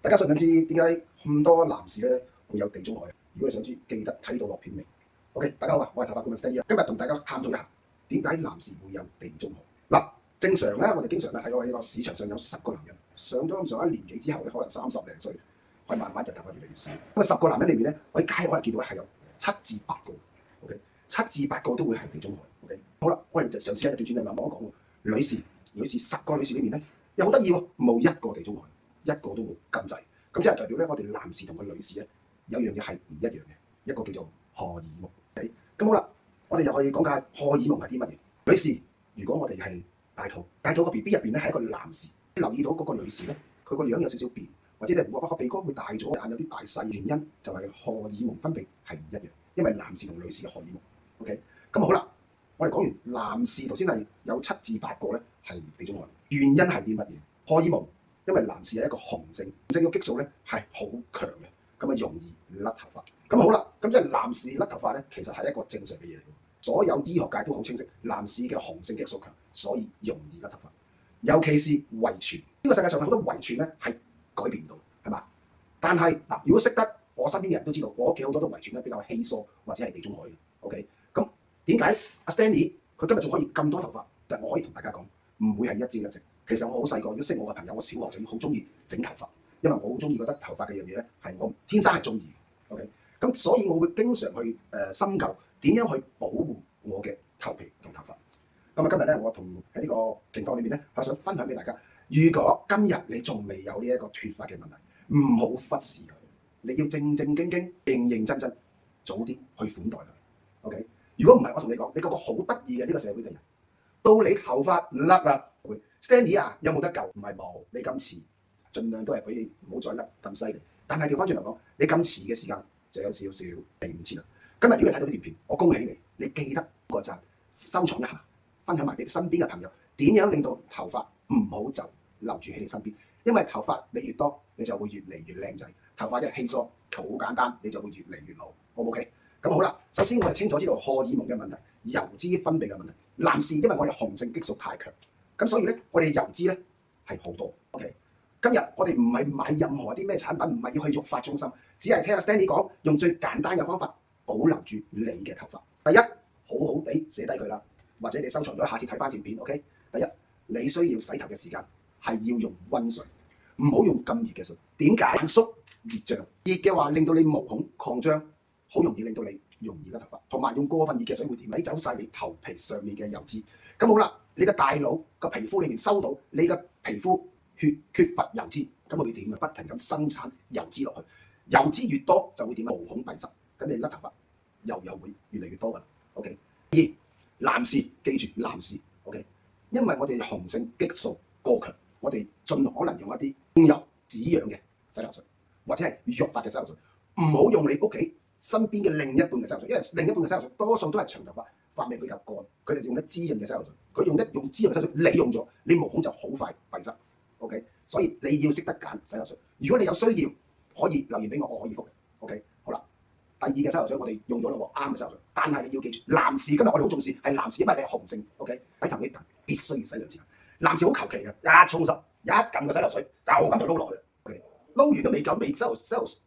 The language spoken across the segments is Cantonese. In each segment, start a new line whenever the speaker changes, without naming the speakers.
大家想唔想知點解咁多男士咧會有地中海？如果你想知，記得睇到落片尾。OK， 大家好啊，我係頭髮顧問 Stanley，今日同大家探討一下點解男士會有地中海。嗱，正常咧，我哋經常咧喺我呢個市場上有10個男人上咗咁上下年紀之後咧，可能30零歲，可以慢慢就頭髮越嚟越少。咁10個男人裏面咧，我喺街可能見到係有7至8個 ，OK， 7至8個都會係地中海。OK， 好啦，我哋就嘗試一調轉嚟慢慢講喎。女士10個女士裏面咧，又好得意喎，冇1個地中海，一個都冇咁滯。咁即係代表咧，我哋男士同個女士咧有一樣嘢係唔一樣嘅，一個叫做荷爾蒙。咁好啦，我哋又可以講下荷爾蒙係啲乜嘢。女士，如果我哋係大肚個 B B 入邊咧係一個男士，留意到嗰個女士咧，佢個樣有少少變，或者咧個鼻哥會大咗，眼有啲大細，原因就係荷爾蒙分泌係唔一樣，因為男士同女士嘅荷爾蒙。OK， 咁好啦，我哋講完男士頭先係有7至8個咧係地中海，原因係啲乜嘢？荷爾蒙。因為男士係一個雄性嘅激素咧係好強嘅，咁啊容易甩頭髮。咁好啦，咁即係男士甩頭髮咧，其實係一個正常嘅嘢嚟。所有醫學界都好清晰，男士嘅雄性激素強，所以容易甩頭髮。尤其是遺傳，呢個世界上好多遺傳咧係改變唔到，係嘛？但係嗱，如果識得我身邊嘅人都知道，我屋企好多都遺傳咧比較稀疏或者係地中海嘅。OK， 咁點解阿 Stanley 佢今日仲可以咁多頭髮？就我可以同大家講，唔會係一朝一夕。其實我好細個，如果識我嘅朋友，我小學就已經好中意整頭髮，因為我好中意覺得頭髮嘅樣嘢咧係我天生係中意。OK， 咁所以我會經常去深究點樣去保護我嘅頭皮同頭髮。咁啊，今日咧我同喺呢個情況裏面咧，我想分享俾大家。如果今日你仲未有呢一個脫髮嘅問題，唔好忽視佢，你要正正經經、認認真真早啲去款待佢。OK， 如果唔係，我同你講，你個個好得意嘅呢個社會嘅人，到你頭髮甩啦。Stanley 啊，有冇得救？唔係冇，你咁遲，盡量都係俾你唔好再甩咁犀利。但係調翻轉嚟講，你咁遲嘅時間就有少少避唔切啦。今日如果你睇到呢條片，我恭喜你，你記得個讚，收藏一下，分享埋俾身邊嘅朋友，點樣令到頭髮唔好就留住喺你身邊？因為頭髮你越多，你就會越嚟越靚仔；頭髮一稀疏，好簡單，你就會越嚟越老。好唔 OK？咁好啦，首先我哋清楚知道荷爾蒙嘅問題、油脂分泌嘅問題。男士因為我哋雄性激素太強。咁所以咧，我哋油脂咧係好多。OK， 今日我哋唔係買任何啲咩產品，唔係要去育髮中心，只係聽阿 Stanley 講，用最簡單嘅方法保留住你嘅頭髮。第一，好好地寫低佢啦，或者你收藏咗，下次睇翻條片。OK， 第一，你需要洗頭嘅時間係要用溫水，唔好用咁熱嘅水。點解？壓縮熱脹，熱嘅話令到你毛孔擴張，好容易令到你容易甩頭髮。同埋用過分熱嘅水會點？你走晒你頭皮上面嘅油脂。咁好啦。你嘅大腦個皮膚裏面收到你嘅皮膚缺乏油脂，咁會點啊？不停咁生產油脂落去，油脂越多就會點啊？毛孔閉塞，咁你甩頭髮又會越嚟越多噶啦。OK， 二，男士記住男士 OK， 因為我哋雄性激素過強，我哋盡可能用一啲控油止癢嘅洗頭水，或者係育髮嘅洗頭水，唔好用你屋企身邊嘅另一半嘅洗頭水，因為另一半嘅洗頭水多數都係長頭髮。髮尾比較乾，佢哋用得滋潤嘅洗頭水，佢用滋潤嘅洗頭水，你用咗，你毛孔就好快閉塞。OK， 所以你要識得揀洗頭水。如果你有需要，可以留言俾我，我可以覆你。OK， 好啦，第二嘅洗頭水我哋用咗咯喎，啱嘅洗頭水。但係你要記住，男士今日我哋好重視係男士，因為你係雄性。OK， 洗頭你必須要洗2次。男士好求其嘅，一沖濕，一撳個洗頭水就咁就撈落去。OK， 撈完都未夠，未洗頭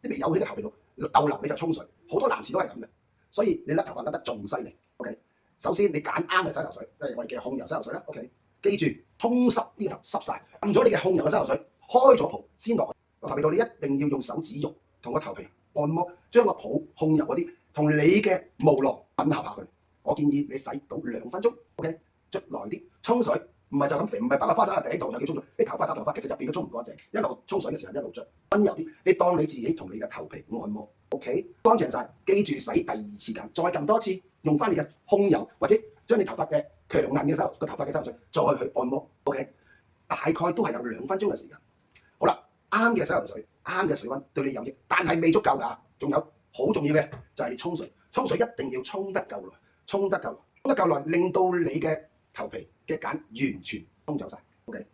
都未有喺個頭皮度逗留，你就沖水。好多男士都係咁嘅，所以你甩頭髮甩得仲犀利。OK。首先你揀啱嘅洗頭水，即係我哋嘅控油洗頭水啦。OK， 記住沖濕呢個頭濕晒，撳咗你嘅控油嘅洗頭水，開咗泡先落去個頭皮度。你一定要用手指肉同個頭皮按摩，將個泡控油嗰啲同你嘅毛囊吻合下佢。我建議你洗到2分鐘。OK， 捽耐啲，沖水唔係就咁肥，唔係擺個花灑喺頂度就叫沖水。你頭髮搭頭髮，其實入邊都沖唔乾淨，一路沖水嘅時候一路捽，溫柔啲。你當你自己同你嘅頭皮按摩。OK， 乾淨晒，記住洗第2次間，再撳多次，用翻你嘅控油或者將你頭髮嘅強硬嘅頭髮嘅洗頭水再去按摩。OK， 大概都係有2分鐘嘅時間。好啦，啱嘅洗頭水，啱嘅水溫對你有益，但係未足夠㗎。仲有好重要嘅就係你沖水，沖水一定要沖得夠耐，沖得夠耐，令到你嘅頭皮嘅鹼完全沖走晒。OK，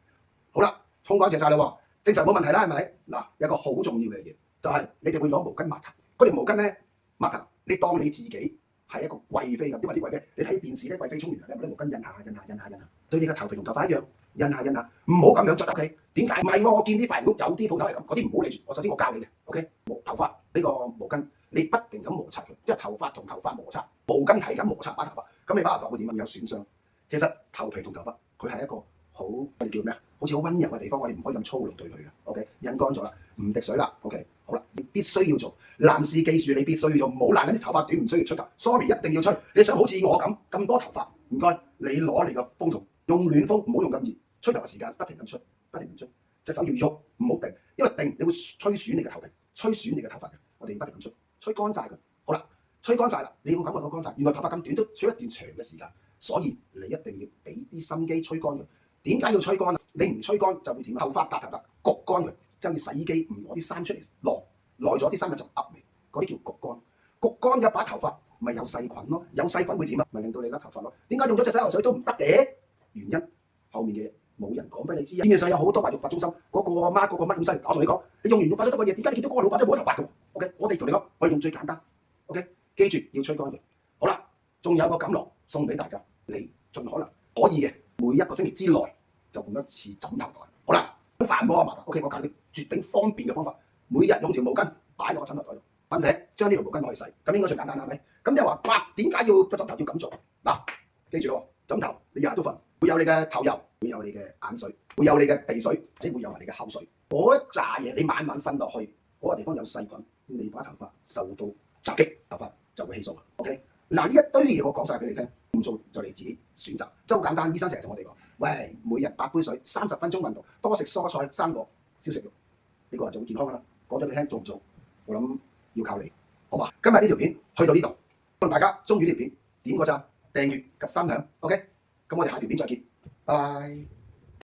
好啦，沖乾淨晒啦喎，正常冇問題啦，係咪？嗱，有個好重要嘅嘢就係你哋會攞毛巾抹頭。嗰條毛巾咧，抹頭，你當你自己係一個貴妃咁。點解啲貴妃？你睇電視咧，貴妃沖完涼咧，攞啲毛巾印下，對你嘅頭皮同頭髮一樣，印下，唔好咁樣捽。OK？點解？唔係喎，我見啲髮型屋有啲鋪頭係咁，嗰啲唔好理住。首先我教你嘅 ，OK？頭髮呢個毛巾，你不停咁摩擦佢，即係頭髮同頭髮摩擦，毛巾係咁摩擦把頭髮，咁你把頭髮會點啊？會有損傷。其實頭皮同頭髮佢係一個好，我哋叫咩啊？好似好温柔嘅地方，我哋唔可以咁粗魯對佢嘅。OK？印乾咗啦，唔滴水啦。OK？好啦，你必須要做。男士記住，你必須要做，唔好賴緊啲頭髮短，唔需要吹頭。Sorry， 一定要吹。你想好似我咁多頭髮，唔該，你攞你個風筒，用暖風，唔好用咁熱。吹頭嘅時間不停咁吹，隻手要喐，唔好定，因為定你會吹損你嘅頭皮，吹損你嘅頭髮嘅。我哋不停咁吹乾晒佢。好啦，吹乾晒啦，你會感覺到乾晒。原來頭髮咁短都吹一段長嘅時間，所以你一定要俾啲心機吹乾佢。點解要吹乾啊？你唔吹乾就會點啊？頭髮搭焗乾佢，即係好似洗衣機唔攞啲衫出嚟耐咗啲衫就噏味，嗰啲叫焗乾。焗乾一把頭髮咪有細菌咯，有細菌會點啊？咪令到你甩頭髮咯。點解用咗隻洗頭水都唔得嘅？原因後面嘅嘢冇人講俾你知啊。市面上有好多話育髮中心，嗰個媽嗰個乜咁犀利，我同你講，你用完育髮都得乜嘢？點解你見到嗰個老闆都冇頭髮嘅 ？OK， 我哋同你講，我哋用最簡單。OK， 記住要吹乾佢。好啦，仲有個錦囊送俾大家，你盡可能可以嘅，每一個星期之內就換一次枕頭袋。好啦，好煩喎，麻煩。OK， 我教你絕頂方便嘅方法，每日用條毛巾擺落個枕頭袋度，瞓醒將呢條毛巾攞去洗，咁應該最簡單啦，係咪？咁又話點解要個枕頭要咁做？嗱，記住咯，枕頭你日日都瞓，會有你嘅頭油，會有你嘅眼水，會有你嘅鼻水，即係會有埋你嘅口水。嗰一紮嘢你晚晚瞓落去，嗰個地方有細菌，你把頭髮受到襲擊，頭髮就會稀疏。OK， 嗱呢一堆嘢我講晒俾你聽，唔做就你自己選擇，即係好簡單。醫生成日同我哋講，喂，每日8杯水，30分鐘運動，多食蔬菜生果，少食肉，呢個人就會健康噶啦。講咗俾你聽，做唔做？我諗要靠你，好嘛？今日呢條片去到呢度，希望大家中意呢條片，點個讚、訂閱及分享。OK， 咁我哋下條片再見，拜拜。